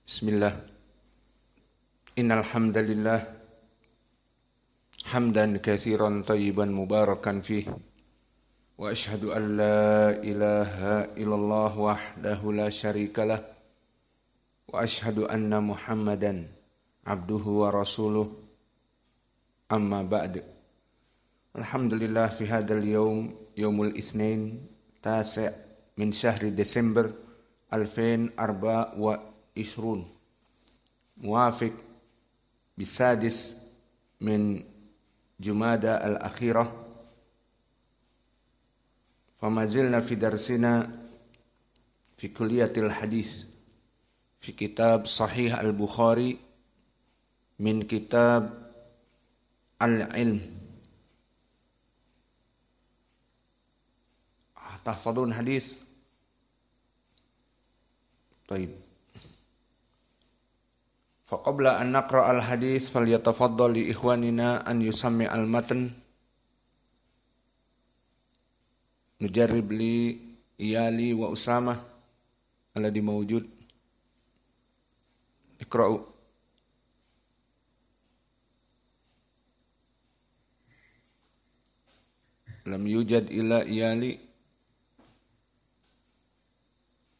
Bismillah. Innal hamdalillah hamdan katsiran tayyiban mubarakan fih wa asyhadu an la ilaha illallah wahdahu la syarikalah wa asyhadu anna Muhammadan abduhu wa rasuluh amma ba'd. Alhamdulillah fi hadzal yaum yaumul itsnain tasi' min syahri Desember 2024 موافق بالسادس من جمادى الأخيرة فما زلنا في درسنا في كلية الحديث في كتاب صحيح البخاري من كتاب العلم. تحفظون حديث؟ طيب. فقبل أن نقرأ الحديث فليتفضل لإخواننا أن يسمع المتن. نجرب لإيالي وأسامة الذي موجود. اقرأوا. لم يوجد إلا إيالي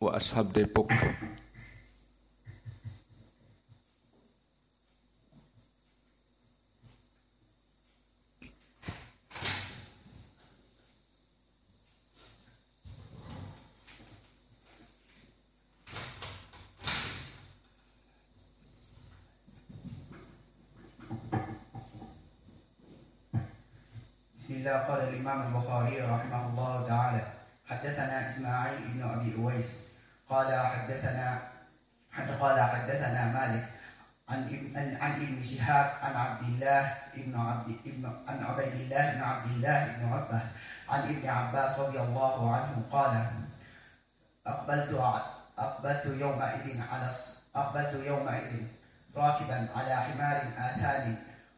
وأصحاب ديبوك. بسم الله. قال الإمام البخاري رحمه الله تعالى: حدثنا إسماعيل بن أبي أويس قال حدثنا مالك عن ابن شهاب عن عبيد الله بن عبد الله بن عتبة عن ابن عباس رضي الله عنه قال: أقبلت يومئذ راكبا على حمار آتاني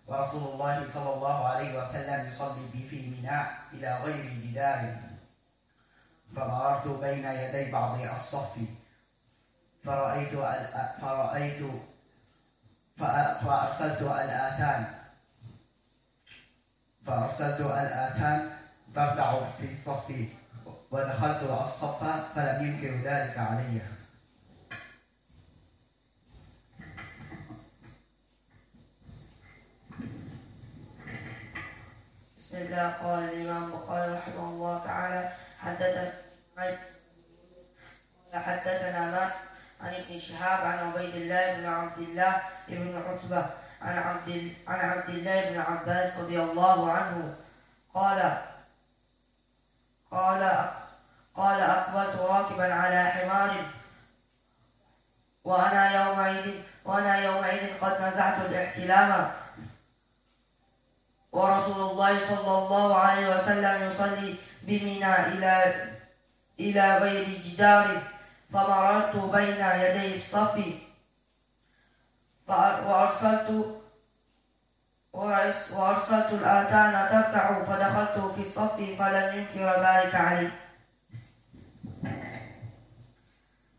ورسول الله صلى الله عليه وسلم يصلي بي في ميناء إلى غير جدار، فمررت بين يدي بعض الصف فأرسلت الآتان ترتع في الصف، ودخلت الصف فلم ينكر ذلك علي. بسم الله. قال الإمام البخاري رحمه الله تعالى: حدثنا مالك عن ابن شهاب عن عبيد الله بن عبد الله بن عتبة عن عبد الله بن عباس رضي الله عنه قال أقبلت راكبا على حمار وأنا يومئذ قد نزعت الاحتلام، ورسول الله صلى الله عليه وسلم يصلي بمنى إلى غير جدار، فمررت بين يدي الصف وأرسلت الآتان ترتع، فدخلت في الصف فلم ينكر ذلك علي.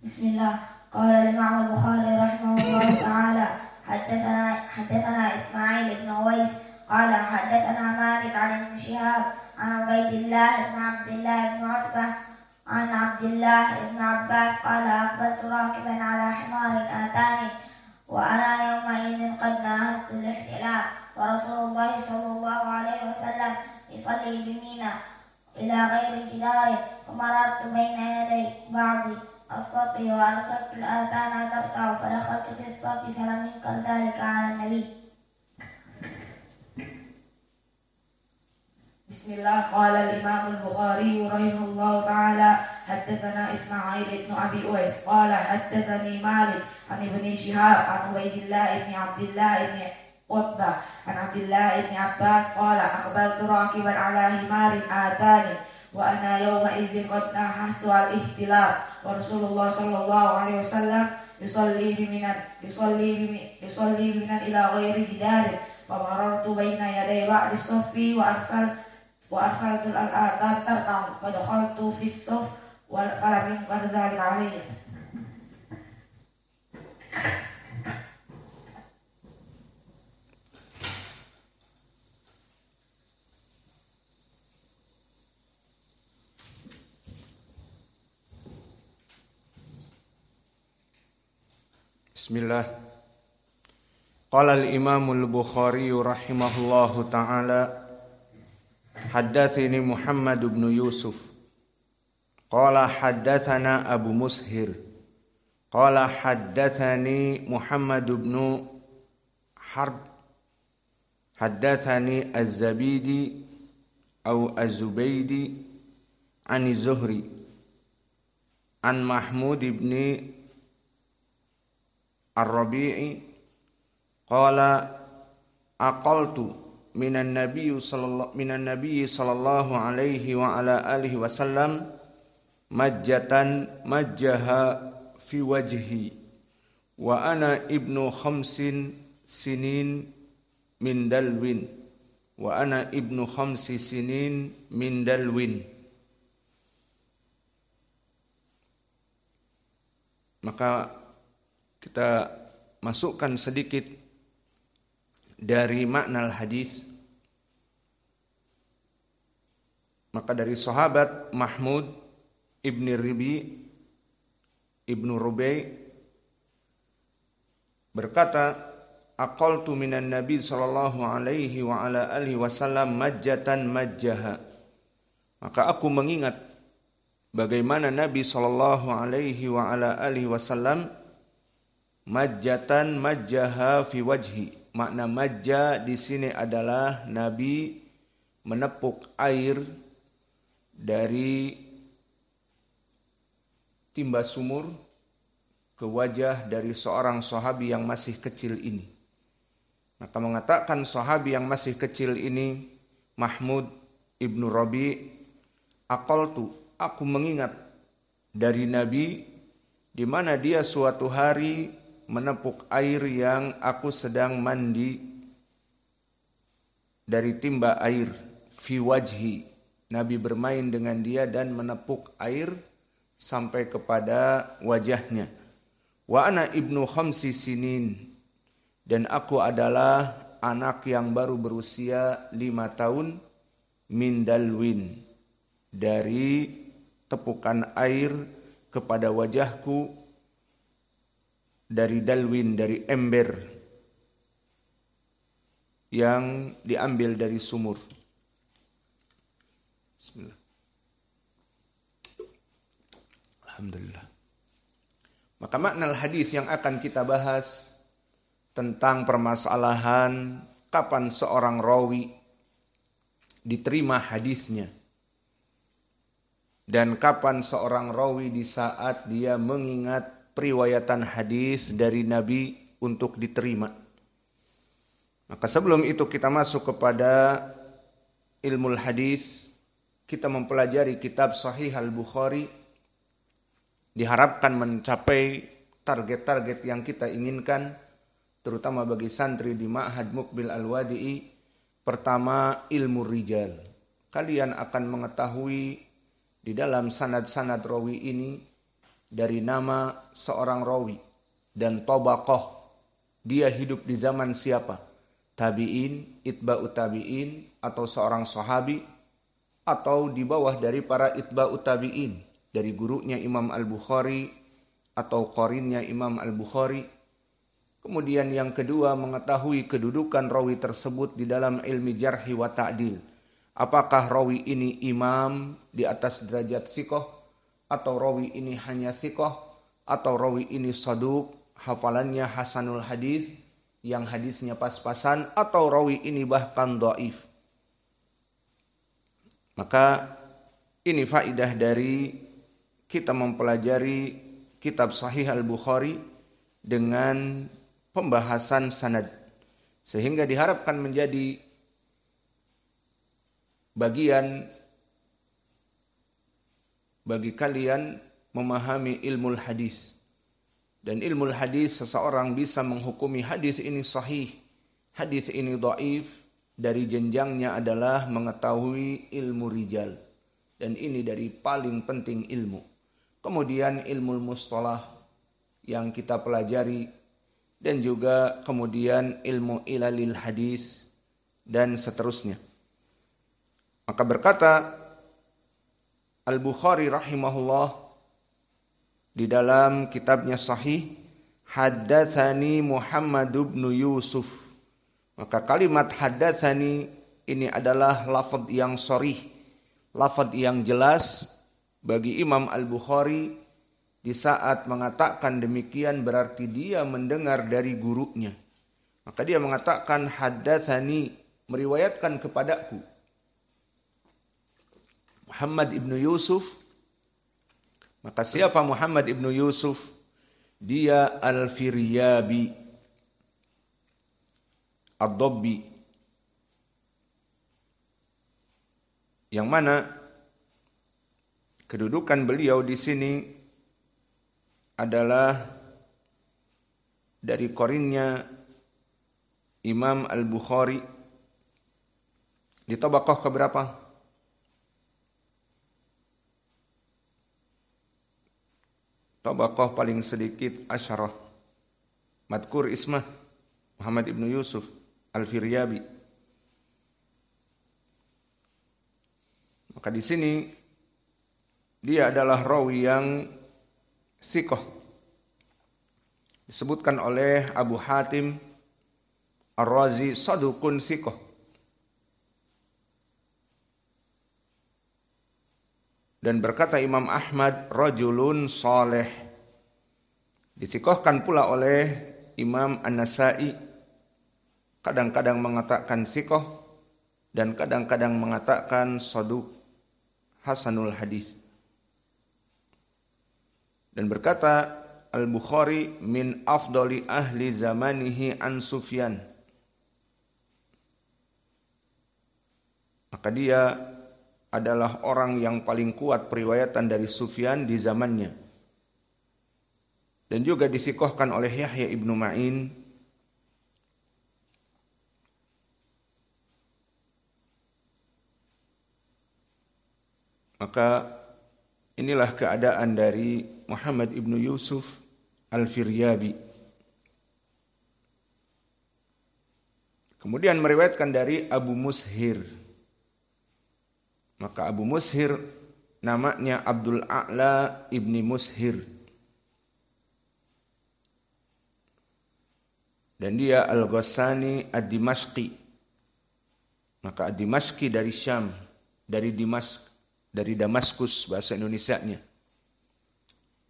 بسم الله. قال الإمام البخاري رحمه الله تعالى: حدثنا إسماعيل بن أويس قال حدثنا مالك عن ابن شهاب عن عبيد الله بن عتبة عن عبد الله بن عباس قال: أقبلت راكبا على حمار آتاني وأنا يومئذ قد ناهزت الاحتلام، ورسول الله صلى الله عليه وسلم يصلي بميناء إلى غير جدار، فمررت بين يدي بعض الصف وأرسلت الآتان ترتع، فدخلت في الصف فلم ينكر ذلك على النبي. بسم الله. قال الإمام البخاري رحمه الله تعالى: حدثنا إسماعيل بن أبي أويس قال حدثني مالك عن ابن شهاب عن عبيد الله بن عبد الله بن عتبة عن عبد الله بن عباس قال: أقبلت راكبا على حمار آتاني وأنا يومئذ قد ناهزت الاحتلام، ورسول الله صلى الله عليه وسلم يصلي بمنى إلى غير جدار، فمررت بين يدي بعض الصف وأرسلت الآتان ترتع، فدخلت في الصف فلم ينكر ذلك علي. Bismillah. Qala al-Imam al-Bukhari rahimahullahu ta'ala haddatsani Muhammad bin Yusuf qala haddatsana Abu Mushir qala haddatsani Muhammad bin Harb haddatsani Az-Zabidi atau Az-Zubaydi an Zuhri an Mahmud ibn Ar-Rabi'i qala aqaltu minan nabiy sallallahu alaihi wa ala alihi wasallam majjatan majjaha fi wajhi wa ana ibnu khamsin sinin min dalwin Maka kita masukkan sedikit dari makna hadis. Maka dari sahabat Mahmud ibn Ribi ibnu Rubai berkata, aqaltu minan nabi sallallahu alaihi wa ala alihi wasallam majjatan majjaha. Maka aku mengingat bagaimana Nabi sallallahu alaihi wa ala alihi wasallam majjatan majjaha fi wajhi. Makna majja di sini adalah Nabi menepuk air dari timba sumur ke wajah dari seorang sahabi yang masih kecil ini. Maka mengatakan sahabi yang masih kecil ini, Mahmud ibnu Rabi, aqaltu, aku mengingat dari Nabi di mana dia suatu hari menepuk air yang aku sedang mandi dari timba air fi wajhi. Nabi bermain dengan dia dan menepuk air sampai kepada wajahnya. Wa ana ibnu khamsi sinin, dan aku adalah anak yang baru berusia 5 tahun, min dalwin, dari tepukan air kepada wajahku, dari dalwin, dari ember yang diambil dari sumur. Bismillah. Alhamdulillah. Maka makna hadis yang akan kita bahas tentang permasalahan kapan seorang rawi diterima hadisnya dan kapan seorang rawi di saat dia mengingat periwayatan hadis dari Nabi untuk diterima. Maka sebelum itu kita masuk kepada ilmu hadis, kita mempelajari kitab Sahih Al-Bukhari, diharapkan mencapai target-target yang kita inginkan, terutama bagi santri di Ma'had Muqbil Al-Wadi'i. Pertama, ilmu rijal. Kalian akan mengetahui di dalam sanad-sanad rawi ini dari nama seorang rawi dan tabaqah, dia hidup di zaman siapa, tabi'in, itba'ut tabi'in, atau seorang sahabi, atau di bawah dari para itba'ut tabi'in, dari gurunya Imam Al-Bukhari atau qarinnya Imam Al-Bukhari. Kemudian yang kedua, mengetahui kedudukan rawi tersebut di dalam ilmi jarhi wa ta'dil. Apakah rawi ini imam di atas derajat thiqah, atau rawi ini hanya thiqah, atau rawi ini saduq, hafalannya hasanul hadis, yang hadisnya pas-pasan, atau rawi ini bahkan dhaif. Maka ini faidah dari kita mempelajari kitab Sahih Al-Bukhari dengan pembahasan sanad, sehingga diharapkan menjadi bagian bagi kalian memahami ilmu hadis. Dan ilmu hadis, seseorang bisa menghukumi hadis ini sahih, hadis ini dhaif, dari jenjangnya adalah mengetahui ilmu rijal. Dan ini dari paling penting ilmu. Kemudian ilmu mustalah yang kita pelajari dan juga kemudian ilmu ilalil hadis dan seterusnya. Maka berkata Al-Bukhari rahimahullah di dalam kitabnya Sahih, haddatsani Muhammad bin Yusuf. Maka kalimat haddatsani ini adalah lafaz yang sharih, lafaz yang jelas bagi Imam Al-Bukhari. Di saat mengatakan demikian berarti dia mendengar dari gurunya. Maka dia mengatakan haddatsani, meriwayatkan kepadaku Muhammad ibnu Yusuf. Maka siapa Muhammad ibnu Yusuf? Dia Al-Firyabi Ad-Dabbi, yang mana kedudukan beliau di sini adalah dari korinnya Imam Al-Bukhari di tabaqah keberapa? Tabaqah paling sedikit asyarah. Madkur ismah Muhammad ibnu Yusuf Al-Firyabi. Maka di sini dia adalah rawi yang siqah. Disebutkan oleh Abu Hatim Ar-Razi sadukun siqah. Dan berkata Imam Ahmad rajulun saleh. Disikohkan pula oleh Imam An-Nasai, kadang-kadang mengatakan sikoh dan kadang-kadang mengatakan saduk hasanul hadis. Dan berkata Al-Bukhari min afdali ahli zamanihi an Sufyan. Maka dia adalah orang yang paling kuat periwayatan dari Sufyan di zamannya. Dan juga disikohkan oleh Yahya ibnu Ma'in. Maka inilah keadaan dari Muhammad ibnu Yusuf Al-Firyabi. Kemudian meriwayatkan dari Abu Mushir. Maka Abu Mushir namanya Abdul A'la ibni Mushir. Dan dia Al-Ghassani Ad-Dimashqi. Maka Ad-Dimashqi dari Syam, dari Damaskus bahasa Indonesianya.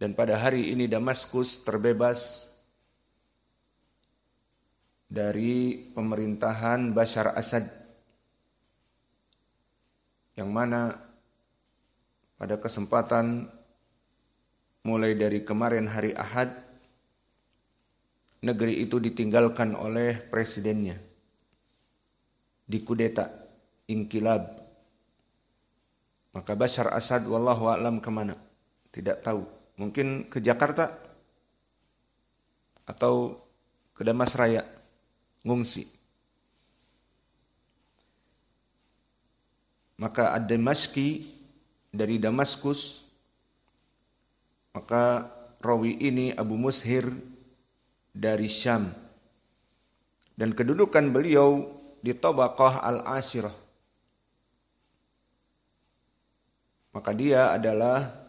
Dan pada hari ini Damaskus terbebas dari pemerintahan Bashar Assad, yang mana pada kesempatan mulai dari kemarin hari Ahad, negeri itu ditinggalkan oleh presidennya, dikudeta, inkilab. Maka Bashar Assad wallahu a'lam kemana? Tidak tahu. Mungkin ke Jakarta atau ke Damasraya, ngungsi. Maka Ad-Dimashqi dari Damaskus, maka rawi ini Abu Mushir dari Syam. Dan kedudukan beliau di tabaqah al-ashirah. Maka dia adalah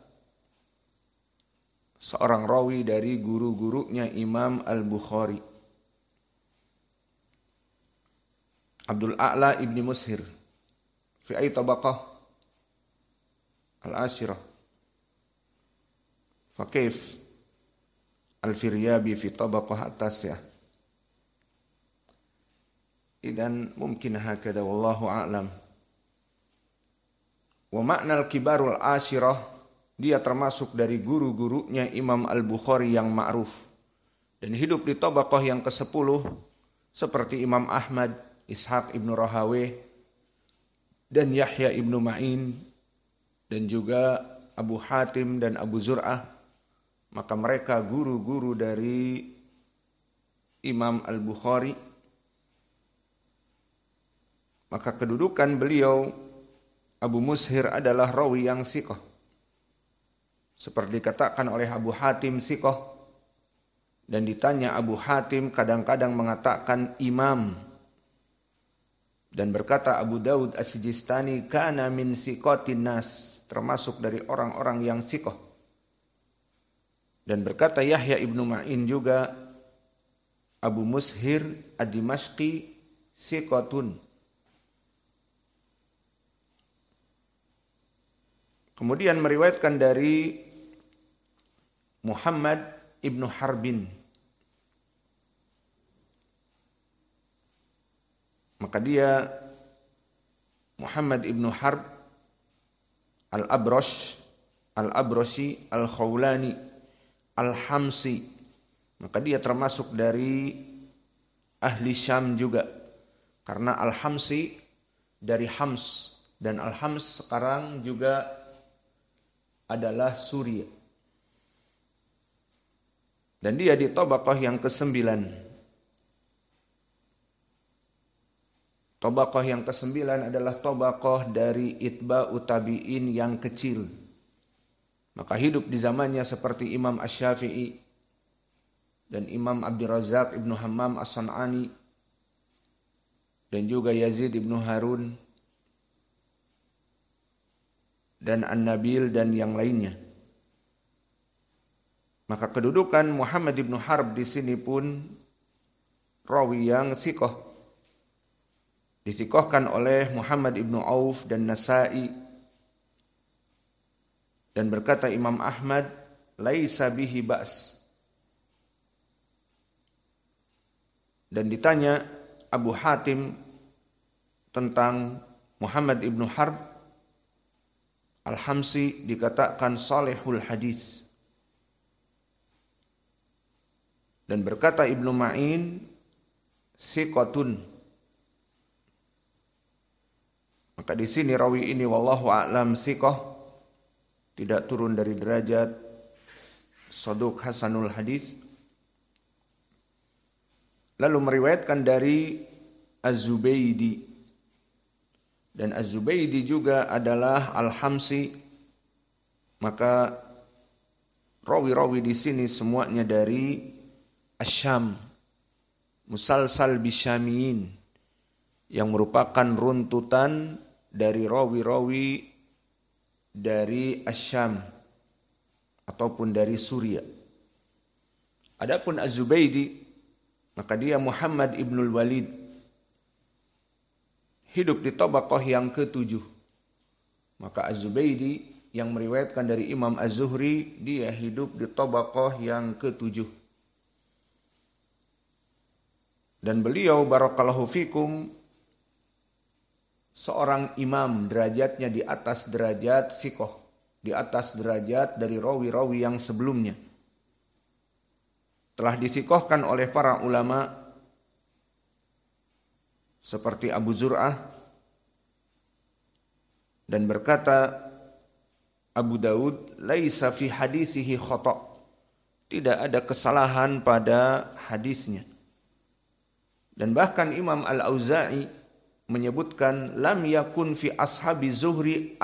seorang rawi dari guru-gurunya Imam Al-Bukhari, Abdul A'la ibni Mushir. Fi ay tabaqah al-ashirah. Fa kaif Al-Firyabi fi tabaqah at-tasi'ah. Idan mungkin hakada wallahu a'lam. Wa makna al-kibarul ashirah, dia termasuk dari guru-gurunya Imam Al-Bukhari yang ma'ruf dan hidup di tabaqah yang ke-10 seperti Imam Ahmad, Ishaq ibnu Rahawayh dan Yahya ibnu Ma'in dan juga Abu Hatim dan Abu Zur'ah. Maka mereka guru-guru dari Imam Al-Bukhari. Maka kedudukan beliau Abu Mushir adalah rawi yang thiqah. Seperti dikatakan oleh Abu Hatim thiqah, Dan ditanya Abu Hatim kadang-kadang mengatakan imam. Dan berkata Abu Daud As-Sijistani kana min siqatin nas, termasuk dari orang-orang yang siqah. Dan berkata Yahya ibnu Ma'in juga Abu Mushir Ad-Dimashqi siqatun. Kemudian meriwayatkan dari Muhammad ibnu Harbin. Maka dia Muhammad ibnu Harb Al-Abrash, Al-Abrashi, Al-Khawlani, Al-Hamsi. Maka dia termasuk dari ahli Syam juga. Karena Al-Hamsi dari Hams. Dan Al-Hams sekarang juga adalah Suriah. Dan dia di tabaqah yang ke-9. Tabaqah yang ke-9 adalah tabaqah dari itba'u tabi'in yang kecil. Maka hidup di zamannya seperti Imam Asy-Syafi'i dan Imam Abdul Razak ibnu Hammam As-San'ani dan juga Yazid ibnu Harun dan An-Nabil dan yang lainnya. Maka kedudukan Muhammad ibnu Harb di sini pun rawi yang thiqah. Dithiqahkan oleh Muhammad ibnu Auf dan Nasa'i. Dan berkata Imam Ahmad, laisa bihi ba's. Dan ditanya Abu Hatim tentang Muhammad ibnu Harb, Al-Hamsi dikatakan salihul hadis. Dan berkata Ibnu Ma'in, siqatun. Maka di sini rawi ini wallahu a'lam siqah, tidak turun dari derajat saduq hasanul hadis. Lalu meriwayatkan dari Az-Zubaydi. Dan Az-Zubaydi juga adalah Al-Hamsi. Maka rawi-rawi di sini semuanya dari Asyam, musalsal bisyamiyin, yang merupakan runtutan dari rawi-rawi dari Asyam ataupun dari Suriah. Adapun Az-Zubaydi, maka dia Muhammad ibnul Walid, hidup di tabaqah yang ke-7. Maka Az-Zubaydi yang meriwayatkan dari Imam Az-Zuhri, dia hidup di tabaqah yang ke-7. Dan beliau barakallahu fikum seorang imam, derajatnya di atas derajat thiqah, di atas derajat dari rawi-rawi yang sebelumnya. Telah dithiqahkan oleh para ulama seperti Abu Zur'ah, dan berkata Abu Daud, laisa fi hadisihi khata', tidak ada kesalahan pada hadisnya. Dan bahkan Imam Al-Auza'i menyebutkan lam yakun fi ashabi Zuhri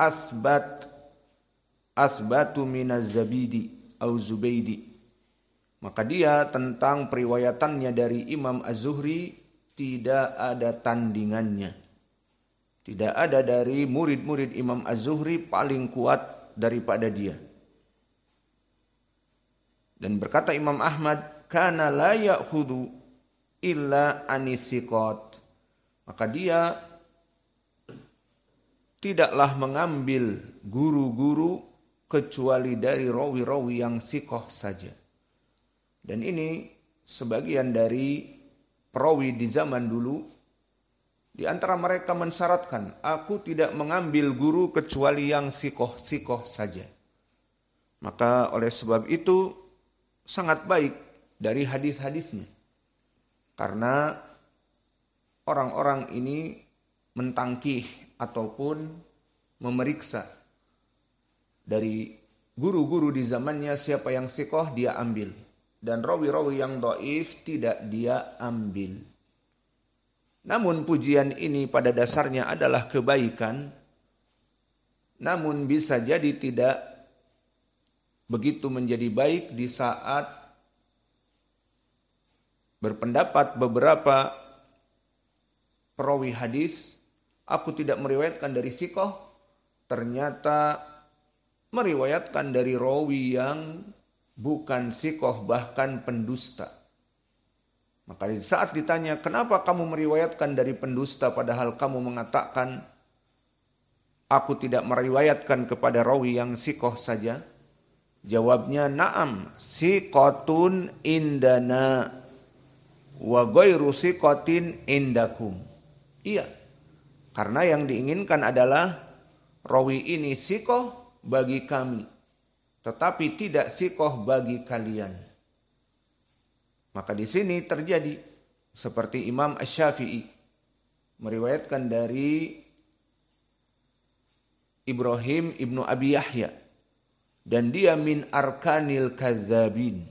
asbatu minaz Zabidi au Zubaidi. Maka dia tentang periwayatannya dari Imam Az-Zuhri tidak ada tandingannya. Tidak ada dari murid-murid Imam Az-Zuhri paling kuat daripada dia. Dan berkata Imam Ahmad, kana la ya'khudhu illa anisiqat. Maka dia tidaklah mengambil guru-guru kecuali dari rawi-rawi yang thiqah saja. Dan ini sebagian dari perawi di zaman dulu, di antara mereka mensyaratkan, aku tidak mengambil guru kecuali yang thiqah saja. Maka oleh sebab itu sangat baik dari hadis-hadisnya. Karena orang-orang ini mentangkih ataupun memeriksa dari guru-guru di zamannya siapa yang thiqah dia ambil. Dan rawi-rawi yang dhaif tidak dia ambil. Namun pujian ini pada dasarnya adalah kebaikan. Namun bisa jadi tidak begitu menjadi baik di saat berpendapat beberapa perawi hadis, aku tidak meriwayatkan dari sikoh, ternyata meriwayatkan dari rawi yang bukan sikoh, bahkan pendusta. Maka saat ditanya, kenapa kamu meriwayatkan dari pendusta padahal kamu mengatakan, aku tidak meriwayatkan kepada rawi yang sikoh saja? Jawabnya, na'am, sikotun indana wa ghairu sikotin indakum. Iya, karena yang diinginkan adalah rawi ini sikoh bagi kami, tetapi tidak sikoh bagi kalian. Maka di sini terjadi seperti Imam Asy-Syafi'i meriwayatkan dari Ibrahim ibnu Abi Yahya, dan dia min arkanil kadzabin.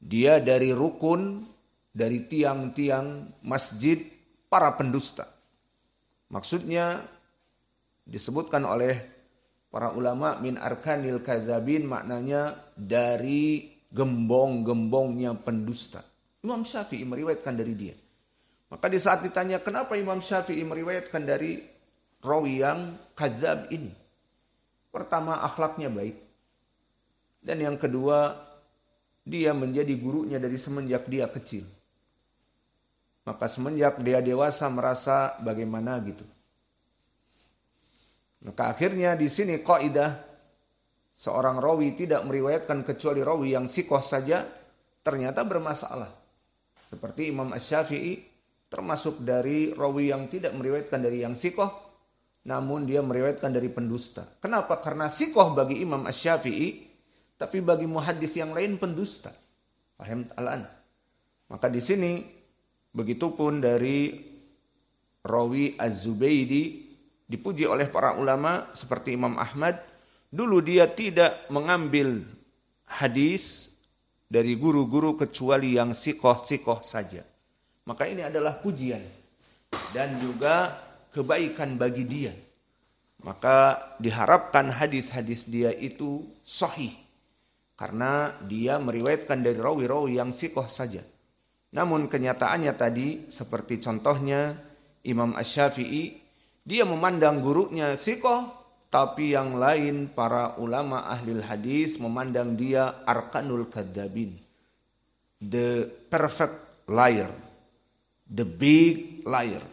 Dia dari rukun, dari tiang-tiang masjid para pendusta. Maksudnya disebutkan oleh para ulama min arkanil kadzabin, maknanya dari gembong-gembongnya pendusta. Imam Syafi'i meriwayatkan dari dia. Maka di saat ditanya kenapa Imam Syafi'i meriwayatkan dari rawi yang kadzab ini? Pertama, akhlaknya baik. Dan yang kedua, dia menjadi gurunya dari semenjak dia kecil. Maka semenjak dia dewasa merasa bagaimana gitu. Maka akhirnya di sini kaidah, seorang rawi tidak meriwayatkan kecuali rawi yang sikoh saja, ternyata bermasalah. Seperti Imam Asy-Syafi'i termasuk dari rawi yang tidak meriwayatkan dari yang sikoh, namun dia meriwayatkan dari pendusta. Kenapa? Karena sikoh bagi Imam Asy-Syafi'i, tapi bagi muhaddits yang lain pendusta. Paham al-an? Maka di sini begitupun dari rawi Az-Zubaydi, dipuji oleh para ulama seperti Imam Ahmad. Dulu dia tidak mengambil hadis dari guru-guru kecuali yang sikoh-sikoh saja. Maka ini adalah pujian dan juga kebaikan bagi dia. Maka diharapkan hadis-hadis dia itu sahih, karena dia meriwayatkan dari rawi-rawi yang sikoh saja. Namun kenyataannya tadi seperti contohnya Imam Asy-Syafi'i, dia memandang gurunya sikoh, tapi yang lain para ulama ahli hadis memandang dia arkanul kadzabin, the perfect liar, the big liar.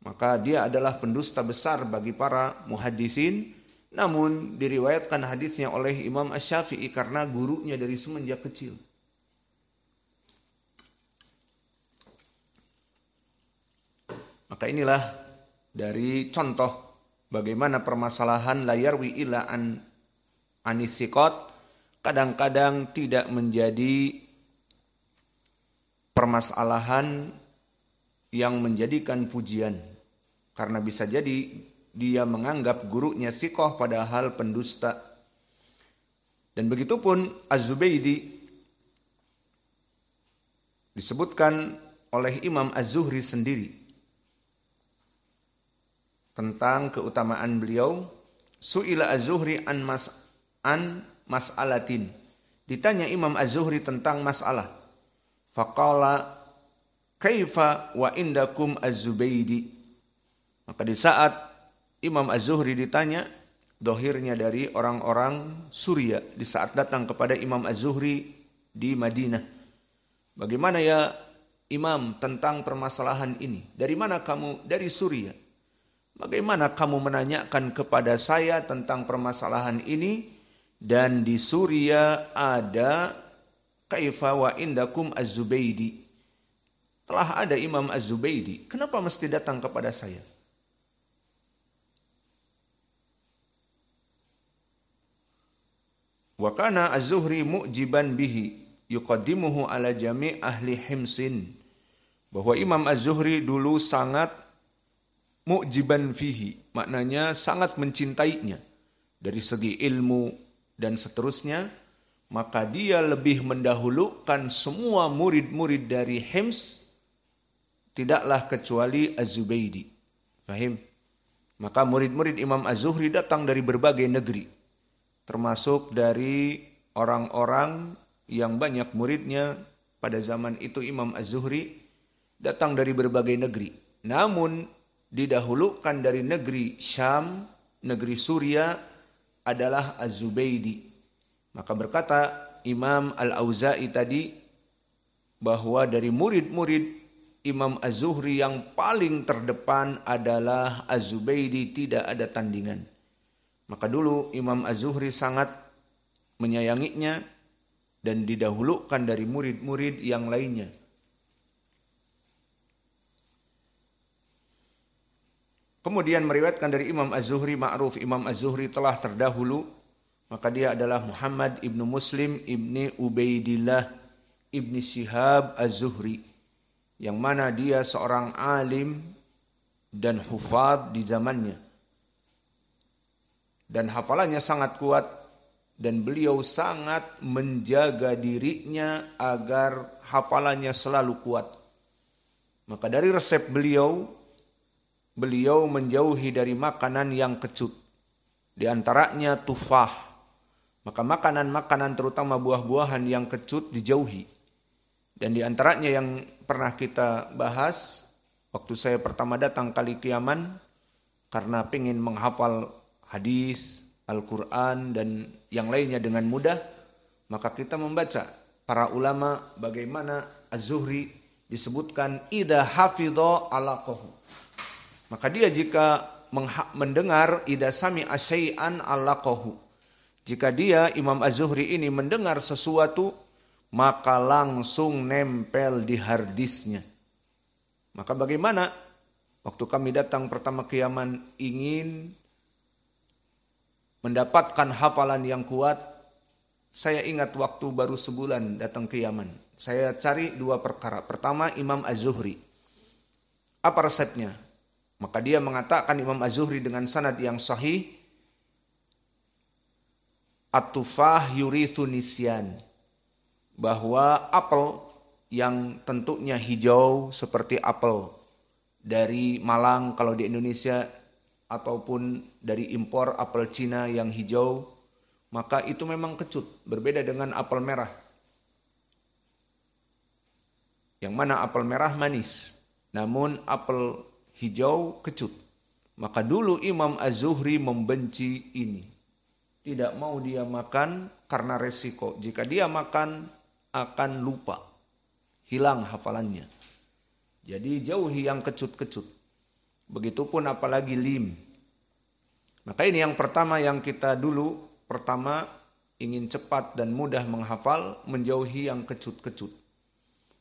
Maka dia adalah pendusta besar bagi para muhaddisin, namun diriwayatkan hadisnya oleh Imam Asy-Syafi'i karena gurunya dari semenjak kecil. Maka inilah dari contoh bagaimana permasalahan la yarwi illa anisikot kadang-kadang tidak menjadi permasalahan yang menjadikan pujian. Karena bisa jadi dia menganggap gurunya sikoh padahal pendusta. Dan begitupun Az-Zubaydi disebutkan oleh Imam Az-Zuhri sendiri tentang keutamaan beliau. Su'ila Az-Zuhri an mas'alatin. Ditanya Imam Az-Zuhri tentang masalah. Faqala kaifa wa indakum Az-Zubaydi. Maka di saat Imam Az-Zuhri ditanya, dohirnya dari orang-orang Suriah di saat datang kepada Imam Az-Zuhri di Madinah. Bagaimana ya Imam tentang permasalahan ini? Dari mana kamu? Dari Suriah. Bagaimana kamu menanyakan kepada saya tentang permasalahan ini? Dan di Suriah ada kaifa wa indakum Az-Zubaydi. Telah ada Imam Az-Zubaydi. Kenapa mesti datang kepada saya? Wa kana Az-Zuhri mu'jiban bihi yuqaddimuhu ala jami' ahli Himsin. Bahwa Imam Az-Zuhri dulu sangat mu'jiban fihi, maknanya sangat mencintainya dari segi ilmu dan seterusnya, maka dia lebih mendahulukan semua murid-murid dari Hims, tidaklah kecuali Az-Zubaydi. Fahim? Maka murid-murid Imam Az-Zuhri datang dari berbagai negeri, termasuk dari orang-orang yang banyak muridnya pada zaman itu Imam Az-Zuhri datang dari berbagai negeri. Namun didahulukan dari negeri Syam, negeri Suria adalah Az-Zubaydi. Maka berkata Imam Al-Auza'i tadi bahwa dari murid-murid Imam Az-Zuhri yang paling terdepan adalah Az-Zubaydi, tidak ada tandingan. Maka dulu Imam Az-Zuhri sangat menyayanginya dan didahulukan dari murid-murid yang lainnya. Kemudian meriwayatkan dari Imam Az-Zuhri, ma'ruf Imam Az-Zuhri telah terdahulu, maka dia adalah Muhammad ibnu Muslim ibni Ubaidillah ibni Syihab Az-Zuhri, yang mana dia seorang alim dan hufad di zamannya. Dan hafalannya sangat kuat, dan beliau sangat menjaga dirinya agar hafalannya selalu kuat. Maka dari resep beliau menjauhi dari makanan yang kecut. Di antaranya tufah. Maka makanan-makanan terutama buah-buahan yang kecut dijauhi. Dan di antaranya yang pernah kita bahas waktu saya pertama datang kali Kiaman, karena ingin menghafal hadis, Al-Quran dan yang lainnya dengan mudah, maka kita membaca para ulama bagaimana Az-Zuhri disebutkan idza hafidha alaqahu. Maka dia jika mendengar idza sami'a syai'an alaqahu. Jika dia Imam Az-Zuhri ini mendengar sesuatu, maka langsung nempel di harddisknya. Maka bagaimana? Waktu kami datang pertama ke Yaman ingin mendapatkan hafalan yang kuat, saya ingat waktu baru sebulan datang ke Yaman. Saya cari dua perkara. Pertama, Imam Az-Zuhri. Apa resepnya? Maka dia mengatakan Imam Az-Zuhri dengan sanad yang sahih, at-tufah yurithu nisyan. Bahwa apel yang tentunya hijau seperti apel dari Malang kalau di Indonesia, ataupun dari impor apel Cina yang hijau, maka itu memang kecut, berbeda dengan apel merah. Yang mana apel merah manis, namun apel hijau kecut. Maka dulu Imam Az-Zuhri membenci ini. Tidak mau dia makan karena resiko. Jika dia makan akan lupa, hilang hafalannya. Jadi jauhi yang kecut-kecut. Begitupun apalagi lim. Maka ini yang pertama yang kita dulu, pertama ingin cepat dan mudah menghafal, menjauhi yang kecut-kecut.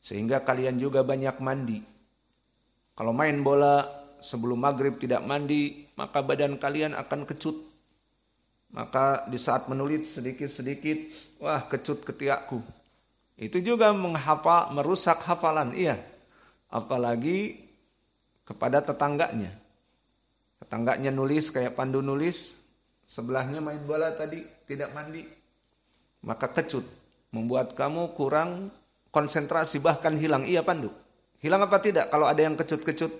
Sehingga kalian juga banyak mandi. Kalau main bola sebelum maghrib tidak mandi, maka badan kalian akan kecut. Maka di saat menulis sedikit-sedikit, wah kecut ketiakku. Itu juga merusak hafalan, iya. Apalagi kepada tetangganya. Tetangganya nulis kayak Pandu nulis, sebelahnya main bola tadi tidak mandi. Maka kecut, membuat kamu kurang konsentrasi, bahkan hilang. Iya Pandu, hilang apa tidak kalau ada yang kecut-kecut?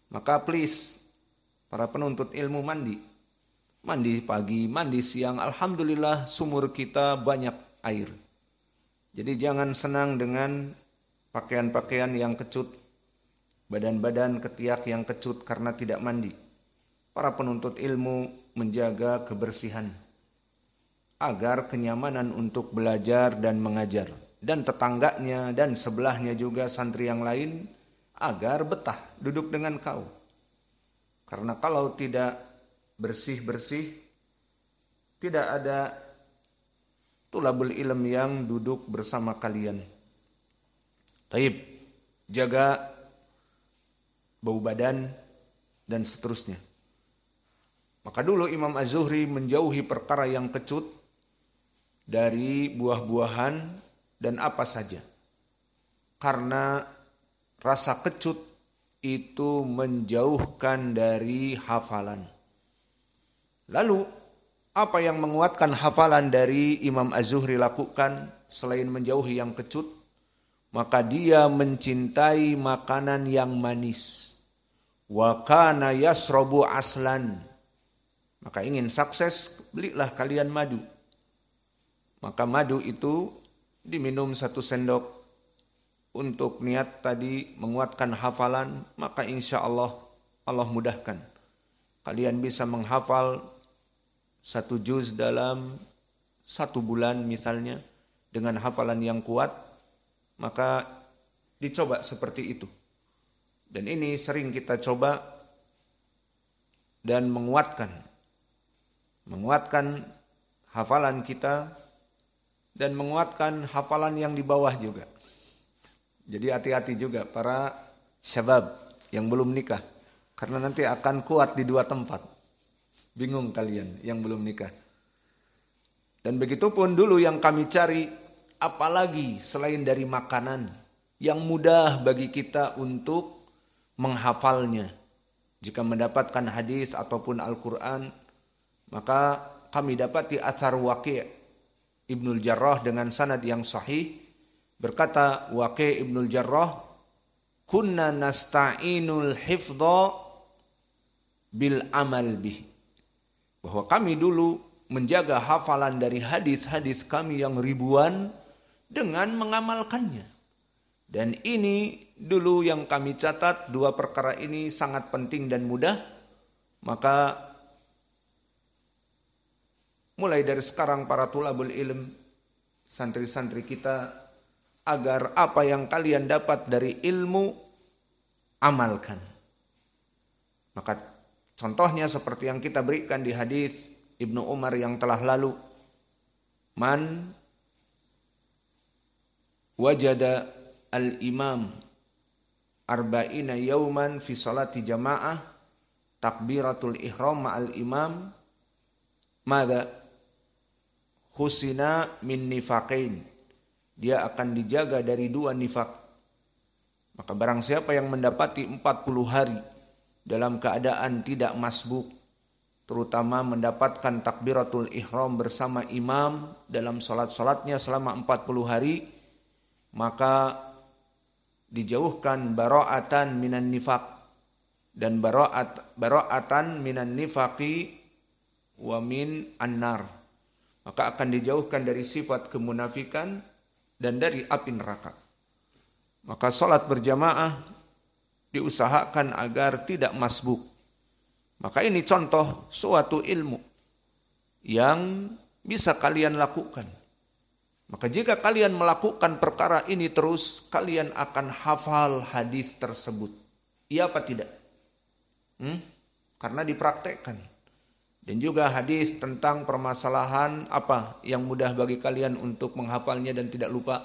Maka please, para penuntut ilmu mandi. Mandi pagi, mandi siang, alhamdulillah sumur kita banyak air. Jadi jangan senang dengan pakaian-pakaian yang kecut, badan-badan ketiak yang kecut karena tidak mandi. Para penuntut ilmu menjaga kebersihan agar kenyamanan untuk belajar dan mengajar. Dan tetangganya dan sebelahnya juga santri yang lain agar betah duduk dengan kau. Karena kalau tidak bersih-bersih, tidak ada tulabul ilm yang duduk bersama kalian. Taib, jaga bau badan dan seterusnya. Maka dulu Imam Az-Zuhri menjauhi perkara yang kecut dari buah-buahan dan apa saja. Karena rasa kecut itu menjauhkan dari hafalan. Lalu apa yang menguatkan hafalan dari Imam Az-Zuhri lakukan selain menjauhi yang kecut? Maka dia mencintai makanan yang manis. Wa kana yasrabu aslan. Maka ingin sukses, belilah kalian madu. Maka madu itu diminum 1 sendok untuk niat tadi menguatkan hafalan, maka insya Allah Allah mudahkan. Kalian bisa menghafal 1 juz dalam 1 bulan misalnya dengan hafalan yang kuat, maka dicoba seperti itu. Dan ini sering kita coba dan menguatkan hafalan kita dan menguatkan hafalan yang di bawah juga. Jadi hati-hati juga para syabab yang belum nikah, karena nanti akan kuat di 2 tempat. Bingung kalian yang belum nikah. Dan begitupun dulu yang kami cari, apalagi selain dari makanan yang mudah bagi kita untuk menghafalnya. Jika mendapatkan hadis ataupun Al-Quran, maka kami dapati athar Waqi' Ibnul Jarrah dengan sanad yang sahih. Berkata Waqi' Ibnul Jarrah, kunna nasta'inul hifdha bil amal bih. Bahwa kami dulu menjaga hafalan dari hadis-hadis kami yang ribuan dengan mengamalkannya. Dan ini dulu yang kami catat, 2 perkara ini sangat penting dan mudah. Maka mulai dari sekarang para tulabul ilm, santri-santri kita, agar apa yang kalian dapat dari ilmu, amalkan. Maka contohnya seperti yang kita berikan di hadis Ibnu Umar yang telah lalu. Man wajada al-imam arba'ina yauman fi salati jama'ah takbiratul ihram ma'al imam mada husina min nifaqain. Dia akan dijaga dari 2 nifak. Maka barang siapa yang mendapati 40 hari dalam keadaan tidak masbuk, terutama mendapatkan takbiratul ihram bersama imam dalam salat-salatnya selama 40 hari, maka dijauhkan bara'atan minan nifaq, dan bara'atan minan nifaqi wa min annar. Maka akan dijauhkan dari sifat kemunafikan dan dari api neraka. Maka salat berjamaah diusahakan agar tidak masbuk. Maka ini contoh suatu ilmu yang bisa kalian lakukan. Maka jika kalian melakukan perkara ini terus, kalian akan hafal hadis tersebut. Iya apa tidak? Karena dipraktekkan. Dan juga hadis tentang permasalahan apa yang mudah bagi kalian untuk menghafalnya dan tidak lupa.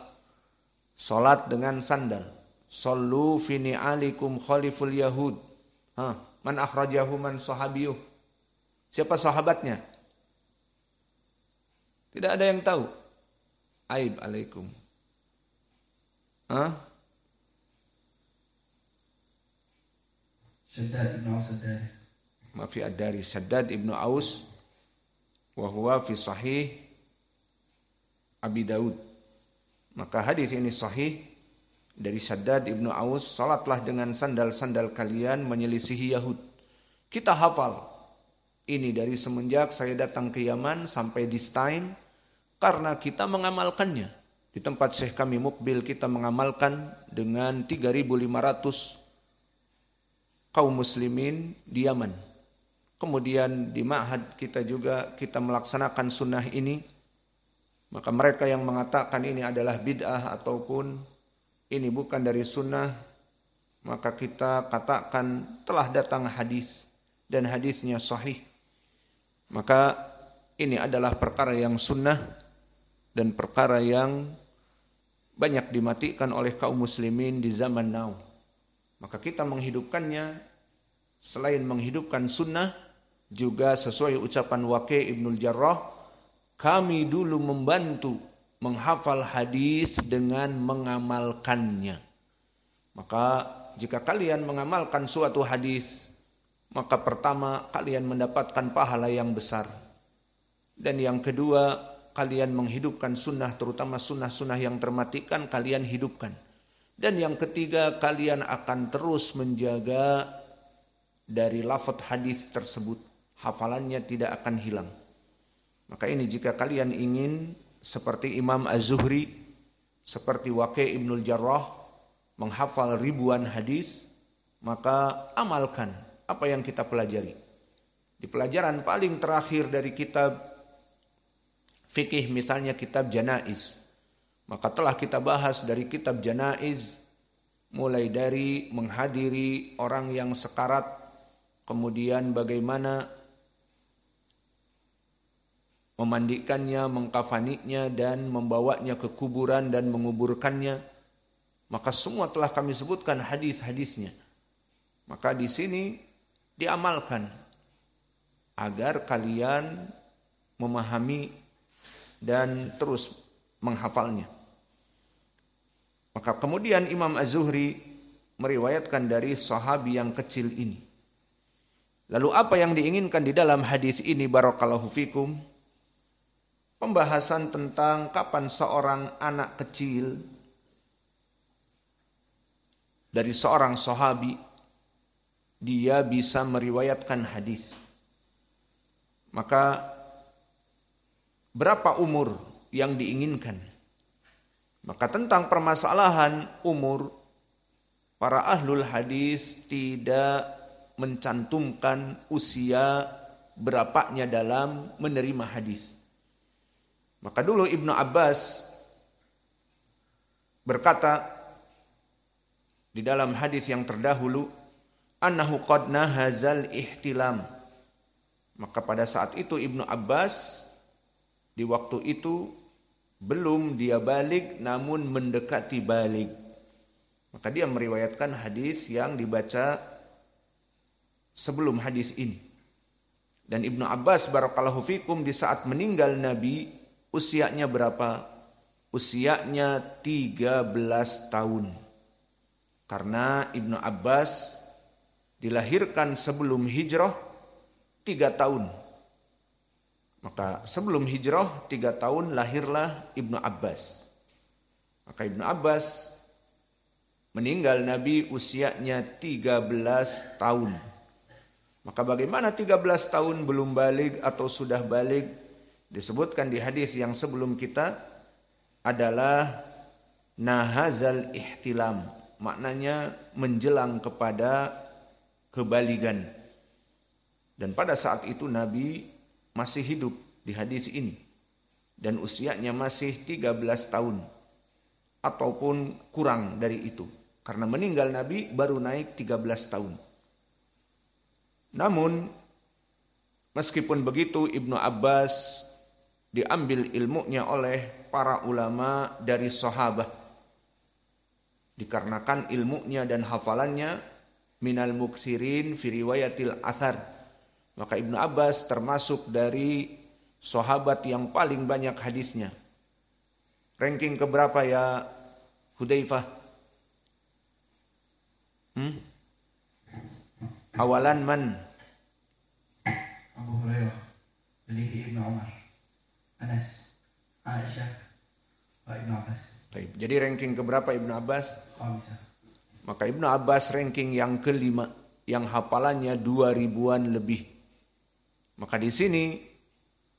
Salat dengan sandal. Sallu fi ni'alikum khaliful yahud. Man akhrajahu man sahabiyuh. Siapa sahabatnya? Tidak ada yang tahu. Aib alaikum. Shaddad ibn Aus ad-Dari. Mafi ad-Dari, Shaddad ibnu Aus, wa huwa fi sahih Abi Daud. Maka hadis ini sahih dari Shaddad ibnu Aus, salatlah dengan sandal-sandal kalian menyelisihi Yahud. Kita hafal ini dari semenjak saya datang ke Yaman sampai this time, karena kita mengamalkannya. Di tempat Syekh kami Mukbil kita mengamalkan dengan 3.500 kaum muslimin di Yaman. Kemudian di ma'had kita juga kita melaksanakan sunnah ini. Maka mereka yang mengatakan ini adalah bid'ah ataupun ini bukan dari sunnah, maka kita katakan telah datang hadis dan hadisnya sahih. Maka ini adalah perkara yang sunnah dan perkara yang banyak dimatikan oleh kaum muslimin di zaman now. Maka kita menghidupkannya, selain menghidupkan sunnah, juga sesuai ucapan Waqi' Ibnul Jarrah, kami dulu membantu menghafal hadis dengan mengamalkannya. Maka jika kalian mengamalkan suatu hadis, maka pertama kalian mendapatkan pahala yang besar. Dan yang kedua, kalian menghidupkan sunnah, terutama sunnah-sunnah yang termatikan, kalian hidupkan. Dan yang ketiga, kalian akan terus menjaga dari lafaz hadis tersebut. Hafalannya tidak akan hilang. Maka ini jika kalian ingin seperti Imam Az-Zuhri, seperti Waqi' Ibnul Jarrah, menghafal ribuan hadis, maka amalkan apa yang kita pelajari. Di pelajaran paling terakhir dari kitab fikih, misalnya kitab Janaiz, maka telah kita bahas dari kitab Janaiz, mulai dari menghadiri orang yang sekarat, kemudian bagaimana memandikannya, mengkafaninya, dan membawanya ke kuburan dan menguburkannya. Maka semua telah kami sebutkan hadis-hadisnya. Maka di sini diamalkan agar kalian memahami dan terus menghafalnya. Maka kemudian Imam Az-Zuhri meriwayatkan dari sahabi yang kecil ini. Lalu apa yang diinginkan di dalam hadis ini, barakallahu fikum? Pembahasan tentang kapan seorang anak kecil dari seorang sahabi dia bisa meriwayatkan hadis. Maka berapa umur yang diinginkan? Maka tentang permasalahan umur, para ahlul hadis tidak mencantumkan usia berapanya dalam menerima hadis. Maka dulu Ibnu Abbas berkata di dalam hadis yang terdahulu, annahu qad nahazal ihtilam. Maka pada saat itu Ibnu Abbas di waktu itu belum dia balik, namun mendekati balik. Maka dia meriwayatkan hadis yang dibaca sebelum hadis ini. Dan Ibnu Abbas barakallahu fikum di saat meninggal Nabi usianya berapa? Usianya 13 tahun. Karena Ibnu Abbas dilahirkan sebelum hijrah 3 tahun. Maka sebelum hijrah 3 tahun lahirlah Ibnu Abbas. Maka Ibnu Abbas meninggal Nabi usianya 13 tahun. Maka bagaimana 13 tahun belum balik atau sudah balik? Disebutkan di hadis yang sebelum kita adalah nahazal ihtilam. Maknanya menjelang kepada kebaligan. Dan pada saat itu Nabi masih hidup di hadis ini. Dan usianya masih 13 tahun. Ataupun kurang dari itu. Karena meninggal Nabi baru naik 13 tahun. Namun meskipun begitu Ibnu Abbas diambil ilmunya oleh para ulama dari sahabat. Dikarenakan ilmunya dan hafalannya minal muksirin fi riwayatil athar. Maka Ibnu Abbas termasuk dari sahabat yang paling banyak hadisnya. Ranking keberapa ya Hudzaifah? Awalan man? Abu Hurairah, Alihi Ibnu Umar, Anas, Aisyah, wa Ibnu Abbas. Baik, jadi ranking keberapa Ibnu Abbas? Khamisah. Maka Ibnu Abbas ranking yang kelima, yang hafalannya 2000-an lebih. Maka di sini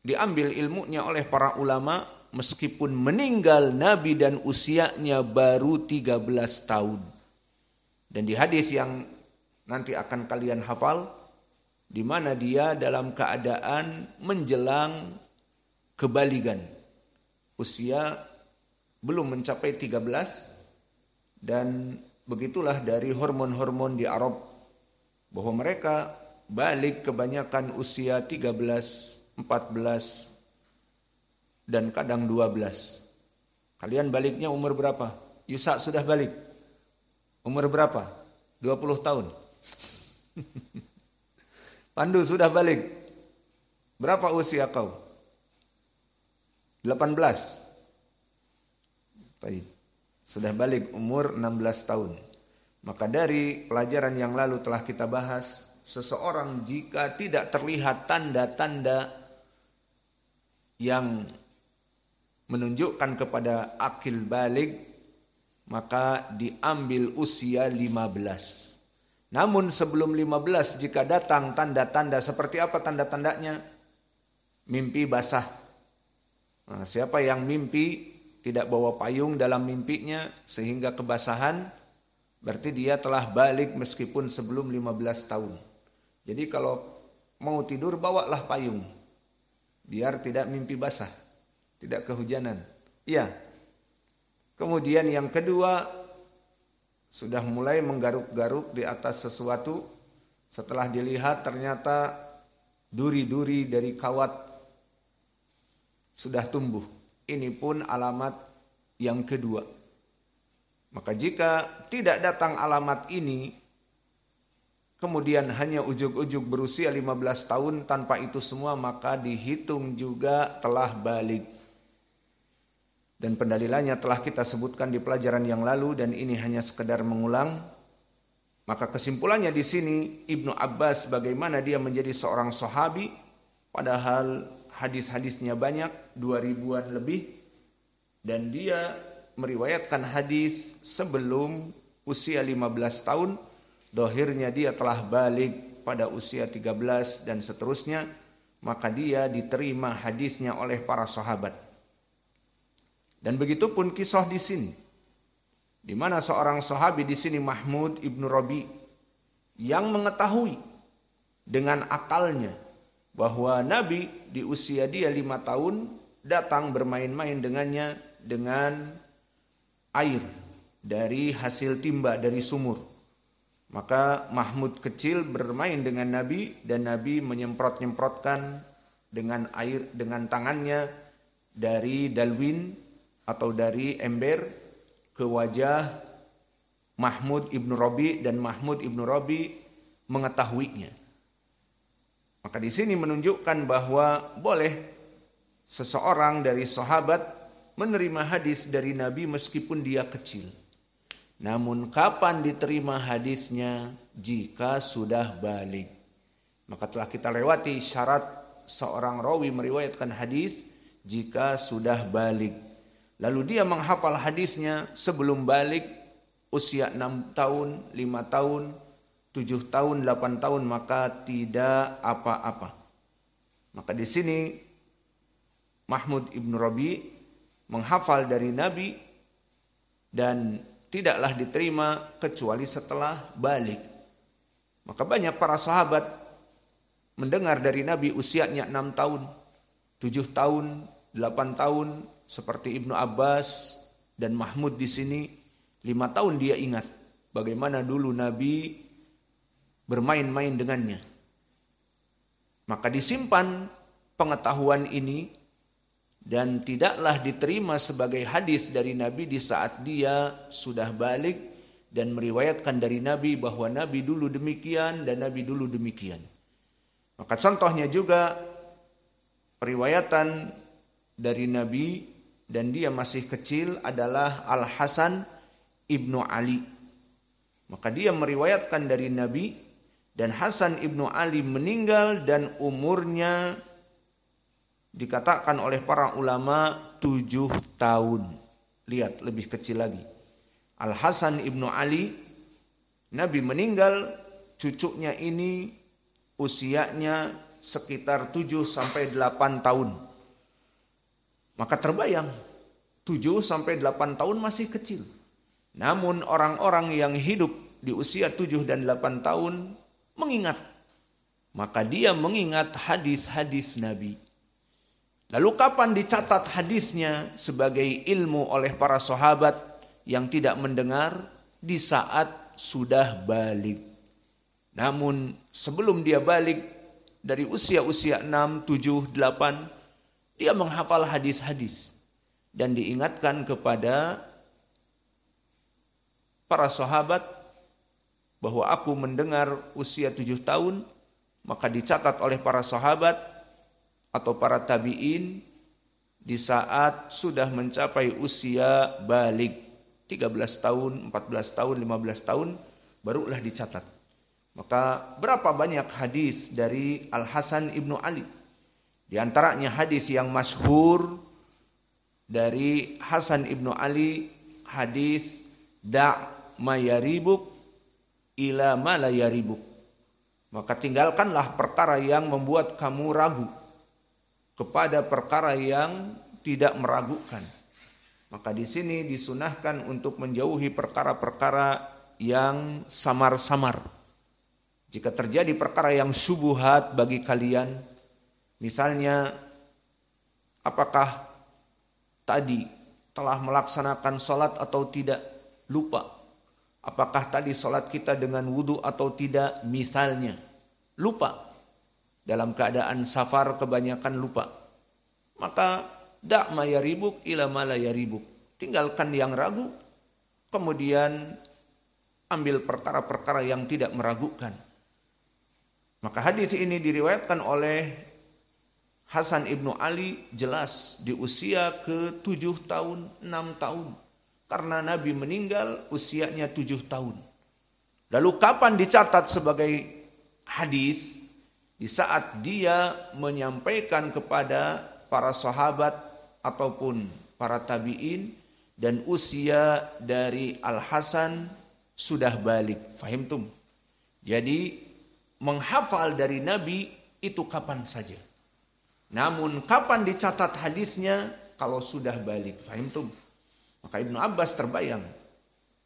diambil ilmunya oleh para ulama meskipun meninggal Nabi dan usianya baru 13 tahun. Dan di hadis yang nanti akan kalian hafal, di mana dia dalam keadaan menjelang kebaligan. Usia belum mencapai 13 dan begitulah dari hormon-hormon di Arab bahwa mereka balik kebanyakan usia 13, 14 dan kadang 12. Kalian baliknya umur berapa? Yusa sudah balik. Umur berapa? 20 tahun. Pandu sudah balik. Berapa usia kau? 18. Baik. Sudah balik umur 16 tahun. Maka dari pelajaran yang lalu telah kita bahas, seseorang jika tidak terlihat tanda-tanda yang menunjukkan kepada akil balik, maka diambil usia 15. Namun sebelum 15 jika datang tanda-tanda, seperti apa tanda-tandanya? Mimpi basah. Nah, siapa yang mimpi tidak bawa payung dalam mimpinya sehingga kebasahan, Berarti dia telah balik meskipun sebelum 15 tahun. Jadi kalau mau tidur bawalah payung. Biar tidak mimpi basah. Tidak kehujanan. Iya. Kemudian yang kedua, sudah mulai menggaruk-garuk di atas sesuatu. Setelah dilihat ternyata duri-duri dari kawat sudah tumbuh. Ini pun alamat yang kedua. Maka jika tidak datang alamat ini, kemudian hanya ujug-ujug berusia 15 tahun tanpa itu semua, maka dihitung juga telah balik. Dan pendalilannya telah kita sebutkan di pelajaran yang lalu dan ini hanya sekedar mengulang. Maka kesimpulannya di sini Ibnu Abbas bagaimana dia menjadi seorang sahabi padahal hadis-hadisnya banyak, 2000-an lebih, dan dia meriwayatkan hadis sebelum usia 15 tahun, dohirnya dia telah balik pada usia 13 dan seterusnya, maka dia diterima hadisnya oleh para sahabat. Dan begitu pun kisah di sini, di mana seorang sahabi di sini Mahmud ibnu Rabi yang mengetahui dengan akalnya bahwa Nabi di usia dia 5 tahun datang bermain-main dengannya dengan air dari hasil timba dari sumur. Maka Mahmud kecil bermain dengan Nabi dan Nabi menyemprot-nyemprotkan dengan air dengan tangannya dari dalwin atau dari ember ke wajah Mahmud ibnu Rabi dan Mahmud ibnu Rabi mengetahuinya. Maka di sini menunjukkan bahwa boleh seseorang dari sahabat menerima hadis dari Nabi meskipun dia kecil. Namun kapan diterima hadisnya? Jika sudah balik. Maka telah kita lewati syarat seorang rawi meriwayatkan hadis jika sudah balik. Lalu dia menghafal hadisnya sebelum balik usia 6 tahun, 5 tahun, 7 tahun, 8 tahun, maka tidak apa-apa. Maka di sini Mahmud ibnu Rabi menghafal dari Nabi dan tidaklah diterima kecuali setelah balik. Maka banyak para sahabat mendengar dari Nabi usianya 6 tahun, 7 tahun, 8 tahun, seperti Ibnu Abbas dan Mahmud di sini 5 tahun dia ingat bagaimana dulu Nabi bermain-main dengannya. Maka disimpan pengetahuan ini dan tidaklah diterima sebagai hadis dari Nabi di saat dia sudah balik dan meriwayatkan dari Nabi bahwa Nabi dulu demikian dan Nabi dulu demikian. Maka contohnya juga periwayatan dari Nabi dan dia masih kecil adalah Al-Hasan ibnu Ali. Maka dia meriwayatkan dari Nabi dan Hasan ibnu Ali meninggal dan umurnya dikatakan oleh para ulama 7 tahun. Lihat, lebih kecil lagi. Al-Hasan ibnu Ali, Nabi meninggal, cucunya ini usianya sekitar 7-8 tahun. Maka terbayang, 7-8 tahun masih kecil. Namun orang-orang yang hidup di usia 7 dan 8 tahun mengingat. Maka dia mengingat hadis-hadis Nabi. Lalu kapan dicatat hadisnya sebagai ilmu oleh para sahabat yang tidak mendengar? Di saat sudah balik. Namun sebelum dia balik dari usia-usia 6, 7, 8, dia menghafal hadis-hadis dan diingatkan kepada para sahabat bahwa aku mendengar usia 7 tahun, maka dicatat oleh para sahabat atau para tabi'in di saat sudah mencapai usia balik 13 tahun, 14 tahun, 15 tahun barulah dicatat. Maka berapa banyak hadis dari Al-Hasan ibnu Ali? Di antaranya hadis yang masyhur dari Hasan ibnu Ali, hadis da' ma yaribuk ila ma la yaribuk. Maka tinggalkanlah perkara yang membuat kamu ragu kepada perkara yang tidak meragukan. Maka di sini disunahkan untuk menjauhi perkara-perkara yang samar-samar. Jika terjadi perkara yang syubhat bagi kalian, misalnya apakah tadi telah melaksanakan salat atau tidak, lupa. Apakah tadi salat kita dengan wudu atau tidak, misalnya, lupa. Dalam keadaan safar kebanyakan lupa. Maka da' ma yaribuk ila ma la yaribuk. Tinggalkan yang ragu, kemudian ambil perkara-perkara yang tidak meragukan. Maka hadis ini diriwayatkan oleh Hasan ibnu Ali, jelas di usia ke-7 tahun, 6 tahun. Karena Nabi meninggal usianya 7 tahun. Lalu kapan dicatat sebagai hadis? Di saat dia menyampaikan kepada para sahabat ataupun para tabi'in dan usia dari Al-Hasan sudah balik. Fahimtum? Jadi menghafal dari Nabi itu kapan saja. Namun kapan dicatat hadisnya? Kalau sudah balik. Fahimtum? Maka Ibnu Abbas terbayang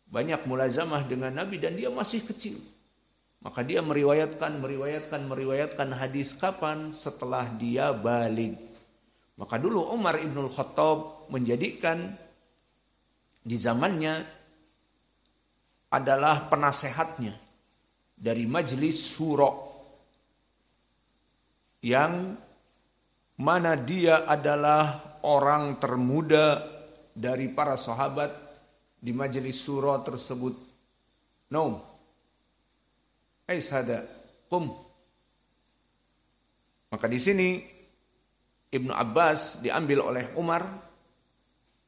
banyak mulazamah dengan Nabi dan dia masih kecil. Maka dia meriwayatkan hadis kapan? Setelah dia balik. Maka dulu Umar ibnul Khattab menjadikan di zamannya adalah penasehatnya dari majelis syura, yang mana dia adalah orang termuda dari para sahabat di majelis syura tersebut. Naum. Ais hada, qum. Maka di sini Ibnu Abbas diambil oleh Umar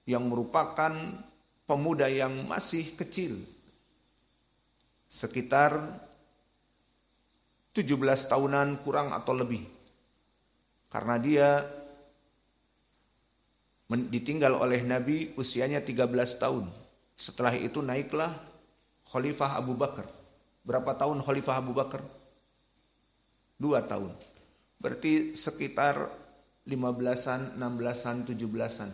yang merupakan pemuda yang masih kecil. Sekitar 17 tahunan kurang atau lebih. Karena dia ditinggal oleh Nabi usianya 13 tahun. Setelah itu naiklah Khalifah Abu Bakar. Berapa tahun Khalifah Abu Bakar? 2 tahun. Berarti sekitar 15-an, 16-an, 17-an.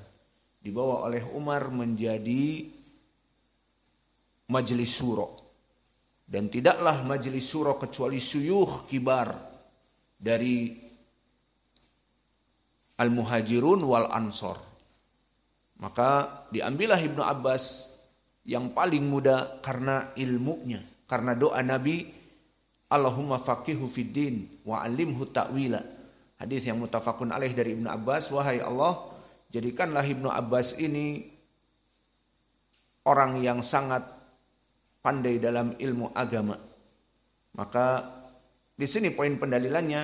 Dibawa oleh Umar menjadi majelis syura. Dan tidaklah majelis syura kecuali syuyukh kibar dari Al-Muhajirun wal Ansor. Maka diambillah Ibnu Abbas yang paling muda karena ilmunya. Karena doa Nabi, Allahumma faqihu fid din wa 'allimhu ta'wila. Hadis yang muttafaqun alaih dari Ibnu Abbas, wahai Allah, jadikanlah Ibnu Abbas ini orang yang sangat pandai dalam ilmu agama. Maka di sini poin pendalilannya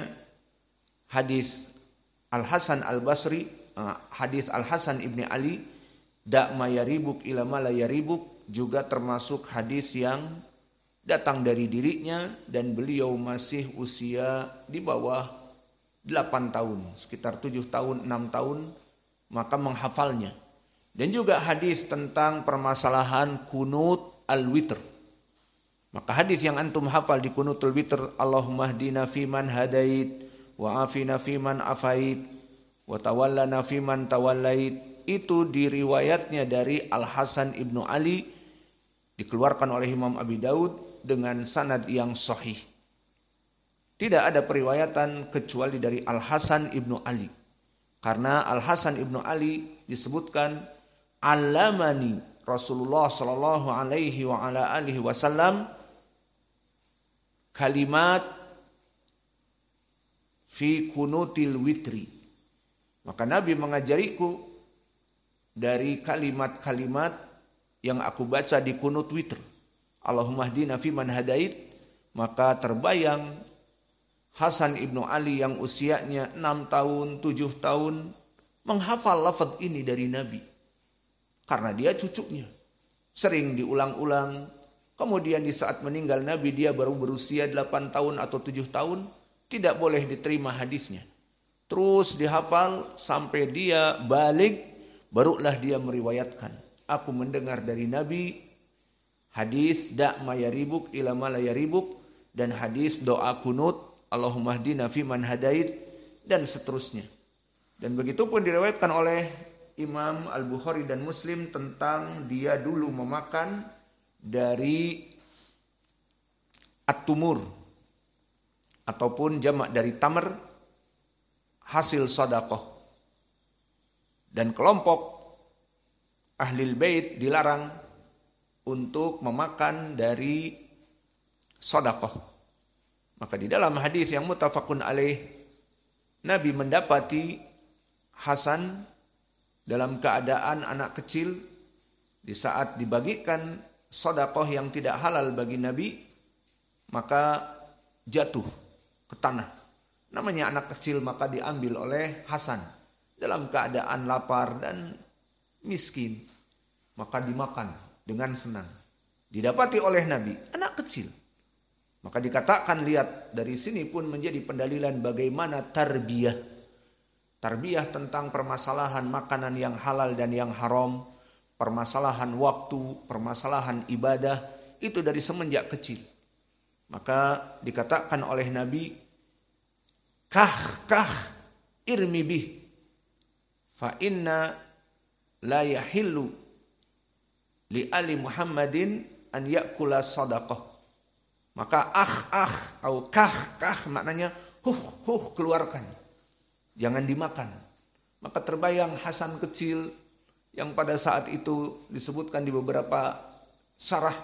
hadis Al-Hasan Al-Basri, hadis Al-Hasan ibni Ali, da' ma yaribuk ila ma la yaribuk, juga termasuk hadis yang datang dari dirinya dan beliau masih usia di bawah 8 tahun, sekitar 7 tahun, 6 tahun, maka menghafalnya. Dan juga hadis tentang permasalahan kunut al-witr. Maka hadis yang antum hafal di kunutul witr, Allahumma hdina fiman hadait, wa afina fiman afait, wa tawallana fiman tawallait, itu diriwayatnya dari Al-Hasan ibnu Ali, dikeluarkan oleh Imam Abi Daud dengan sanad yang sahih. Tidak ada periwayatan kecuali dari Al-Hasan ibnu Ali. Karena Al-Hasan ibnu Ali disebutkan, Allamani Rasulullah sallallahu alaihi wa ala alihi wasallam kalimat fi kunutil witri. Maka Nabi mengajariku dari kalimat-kalimat yang aku baca di kunut witr. Allahumma hdina fiman hadait. Maka terbayang Hasan ibnu Ali yang usianya 6 tahun, 7 tahun menghafal lafaz ini dari Nabi. Karena dia cucunya. Sering diulang-ulang. Kemudian di saat meninggal Nabi dia baru berusia 8 tahun atau 7 tahun. Tidak boleh diterima hadisnya. Terus dihafal sampai dia balik. Barulah dia meriwayatkan. Aku mendengar dari Nabi hadis da' ma yaribuk ila ma la yaribuk, dan hadis doa kunut Allahumma hdina fiman hadait, dan seterusnya. Dan begitu pun diriwayatkan oleh Imam Al-Bukhari dan Muslim tentang dia dulu memakan dari at-tumur ataupun jamak dari tamr, hasil sedekah. Dan kelompok ahlil bait dilarang untuk memakan dari sedekah. Maka di dalam hadis yang muttafaqun alaih, Nabi mendapati Hasan dalam keadaan anak kecil di saat dibagikan sedekah yang tidak halal bagi Nabi, maka jatuh ke tanah. Namanya anak kecil, maka diambil oleh Hasan dalam keadaan lapar dan miskin, maka dimakan dengan senang. Didapati oleh Nabi, anak kecil. Maka dikatakan, lihat, dari sini pun menjadi pendalilan bagaimana tarbiyah. Tarbiyah tentang permasalahan makanan yang halal dan yang haram, permasalahan waktu, permasalahan ibadah, itu dari semenjak kecil. Maka dikatakan oleh Nabi, kah irmi bih, fa inna la yahillu li ali Muhammadin an yakula sadaqah. Maka atau kah maknanya keluarkan, jangan dimakan. Maka terbayang Hasan kecil yang pada saat itu disebutkan di beberapa syarah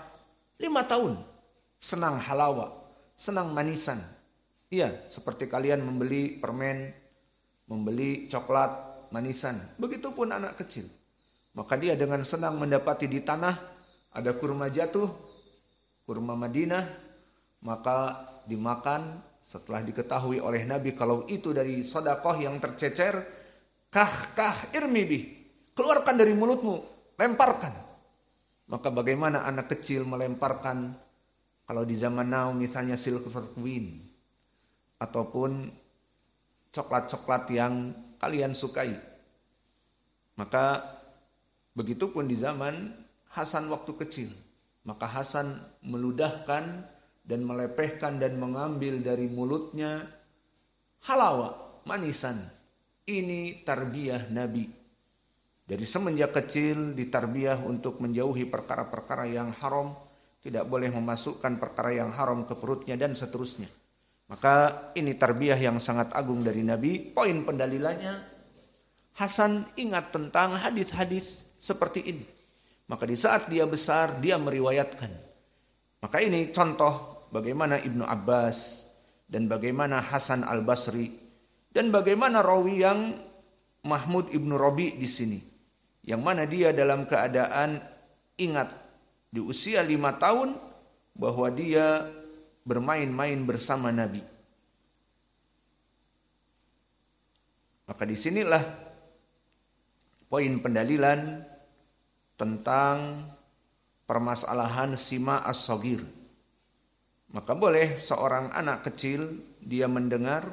5 tahun, senang halawa, senang manisan. Iya, seperti kalian membeli permen, membeli coklat manisan. Begitupun anak kecil. Maka dia dengan senang mendapati di tanah ada kurma jatuh, kurma Madinah, maka dimakan. Setelah diketahui oleh Nabi kalau itu dari sedekah yang tercecer, kah irmi bih, keluarkan dari mulutmu, lemparkan. Maka bagaimana anak kecil melemparkan, kalau di zaman now misalnya silver queen ataupun coklat-coklat yang kalian sukai. Maka begitupun di zaman Hasan waktu kecil. Maka Hasan meludahkan dan melepehkan dan mengambil dari mulutnya halawa, manisan. Ini tarbiyah Nabi. Dari semenjak kecil ditarbiyah untuk menjauhi perkara-perkara yang haram, tidak boleh memasukkan perkara yang haram ke perutnya dan seterusnya. Maka ini tarbiyah yang sangat agung dari Nabi. Poin pendalilannya, Hasan ingat tentang hadis-hadis seperti ini. Maka di saat dia besar, dia meriwayatkan. Maka ini contoh bagaimana Ibnu Abbas dan bagaimana Hasan Al-Basri dan bagaimana rawi yang Mahmud Ibnu Rabi di sini, yang mana dia dalam keadaan ingat di usia 5 tahun bahwa dia bermain-main bersama Nabi. Maka disinilah poin pendalilan tentang permasalahan sima as-saghir. Maka boleh seorang anak kecil dia mendengar,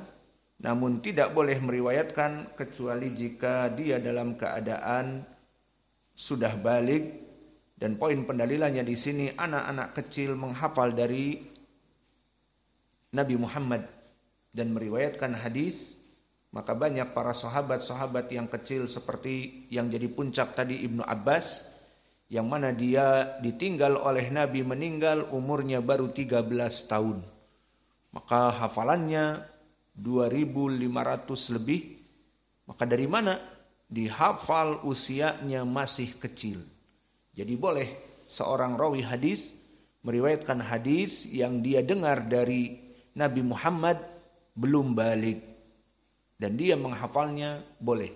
namun tidak boleh meriwayatkan kecuali jika dia dalam keadaan sudah baligh. Dan poin pendalilannya di sini, anak-anak kecil menghafal dari Nabi Muhammad dan meriwayatkan hadis. Maka banyak para sahabat-sahabat yang kecil seperti yang jadi puncak tadi Ibnu Abbas, yang mana dia ditinggal oleh Nabi meninggal umurnya baru 13 tahun. Maka hafalannya 2.500 lebih. Maka dari mana? Dihafal usianya masih kecil. Jadi boleh seorang rawi hadis meriwayatkan hadis yang dia dengar dari Nabi Muhammad belum baligh. Dan dia menghafalnya boleh.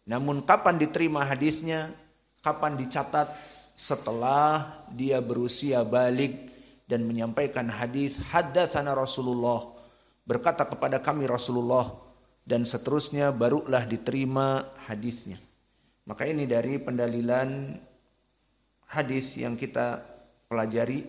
Namun kapan diterima hadisnya? Kapan dicatat? Setelah dia berusia baligh dan menyampaikan hadis, haddatsana Rasulullah, berkata kepada kami Rasulullah, dan seterusnya, barulah diterima hadisnya. Maka ini dari pendalilan hadis yang kita pelajari.